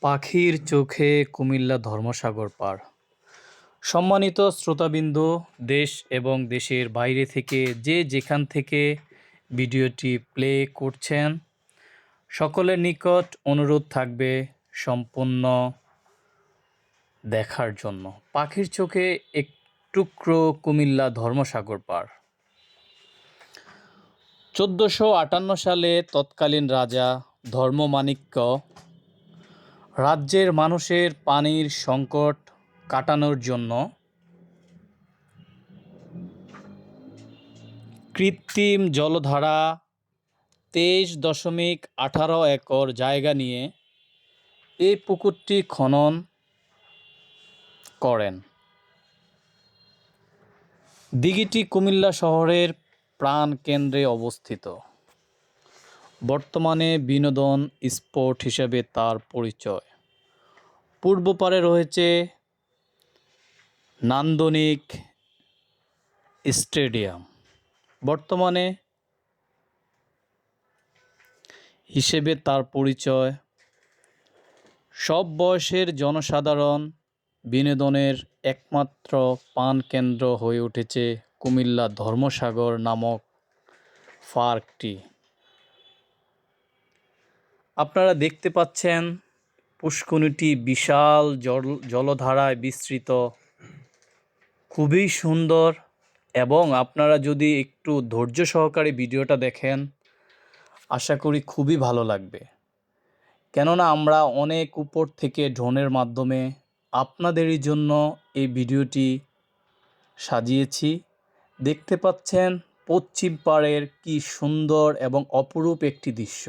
পাখির চোখে কুমিল্লা ধর্মসাগর পার। সম্মানিত শ্রোতাবৃন্দ, দেশ এবং দেশের বাইরে থেকে যে যেখান থেকে ভিডিওটি প্লে করছেন, সকলের নিকট অনুরোধ থাকবে সম্পূর্ণ দেখার জন্য। পাখির চোখে এক টুকরো কুমিল্লা ধর্মসাগর পার। 1458 সালে তৎকালীন রাজা ধর্মমাণিক্য রাজ্যের মানুষের পানির সংকট কাটানোর জন্য কৃত্রিম জলধারা 23.18 একর জায়গা নিয়ে এই পুকুরটি খনন করেন। দিঘিটি কুমিল্লা শহরের প্রাণকেন্দ্রে অবস্থিত। বর্তমানে বিনোদন স্পট হিসেবে তার পরিচয়। পূর্ব পারে রয়েছে নান্দনিক স্টেডিয়াম, বর্তমানে হিসেবে তার পরিচয়। সব বয়সের জনসাধারণ বিনোদনের একমাত্র প্রাণকেন্দ্র হয়ে উঠেছে কুমিল্লা ধর্মসাগর নামক পার্কটি। আপনারা দেখতে পাচ্ছেন পুষ্করিণীটি বিশাল জলধারায় বিস্তৃত, খুবই সুন্দর। এবং আপনারা যদি একটু ধৈর্য সহকারে ভিডিওটা দেখেন, আশা করি খুবই ভালো লাগবে। কেননা আমরা অনেক উপর থেকে ড্রোনের মাধ্যমে আপনাদেরই জন্য এই ভিডিওটি সাজিয়েছি। দেখতে পাচ্ছেন পশ্চিম পাড়ের কি সুন্দর এবং অপরূপ একটি দৃশ্য।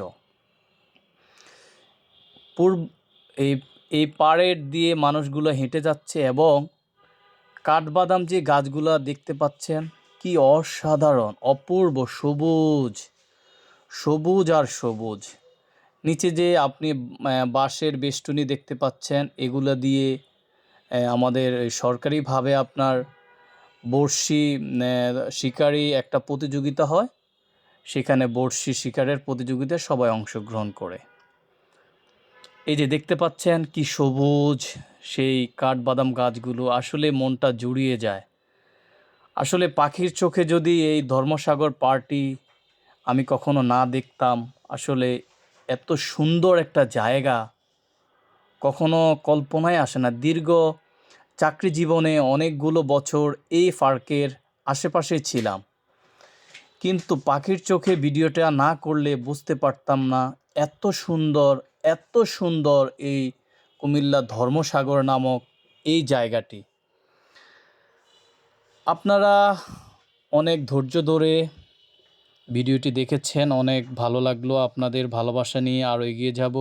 এই পাড়ের দিয়ে মানুষগুলো হেঁটে যাচ্ছে এবং কাঠবাদাম যে গাছগুলো দেখতে পাচ্ছেন, কি অসাধারণ অপূর্ব সবুজ সবুজ আর সবুজ। নিচে যে আপনি বাঁশের বেষ্টনী দেখতে পাচ্ছেন, এগুলো দিয়ে আমাদের সরকারিভাবে আপনার বড়শি শিকারি একটা প্রতিযোগিতা হয়, সেখানে বড়শি শিকারের প্রতিযোগিতায় সবাই অংশগ্রহণ করে। এই যে দেখতে পাচ্ছেন কি সবুজ সেই কাঠবাদাম গাছগুলো, আসলে মনটা জুড়িয়ে যায়। আসলে পাখির চোখে যদি এই ধর্মসাগর পাড়টি আমি কখনো না দেখতাম, আসলে এত সুন্দর একটা জায়গা কখনো কল্পনায় আসে না। দীর্ঘ চাকরি জীবনে অনেকগুলো বছর এই পার্কের আশেপাশে ছিলাম, কিন্তু পাখির চোখে ভিডিওটা না করলে বুঝতে পারতাম না এত সুন্দর এই কুমিল্লা ধর্মসাগর নামক এই জায়গাটি। আপনারা অনেক ধৈর্য ধরে ভিডিওটি দেখেছেন, অনেক ভালো লাগলো। আপনাদের ভালোবাসা নিয়ে আরও এগিয়ে যাব।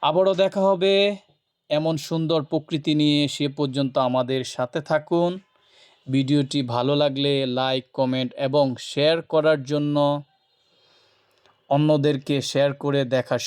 আবারও দেখা হবে এমন সুন্দর প্রকৃতি নিয়ে। সে পর্যন্ত আমাদের সাথে থাকুন। ভিডিওটি ভালো লাগলে লাইক, কমেন্ট এবং শেয়ার করার জন্য অন্যদেরকে শেয়ার করে দেখা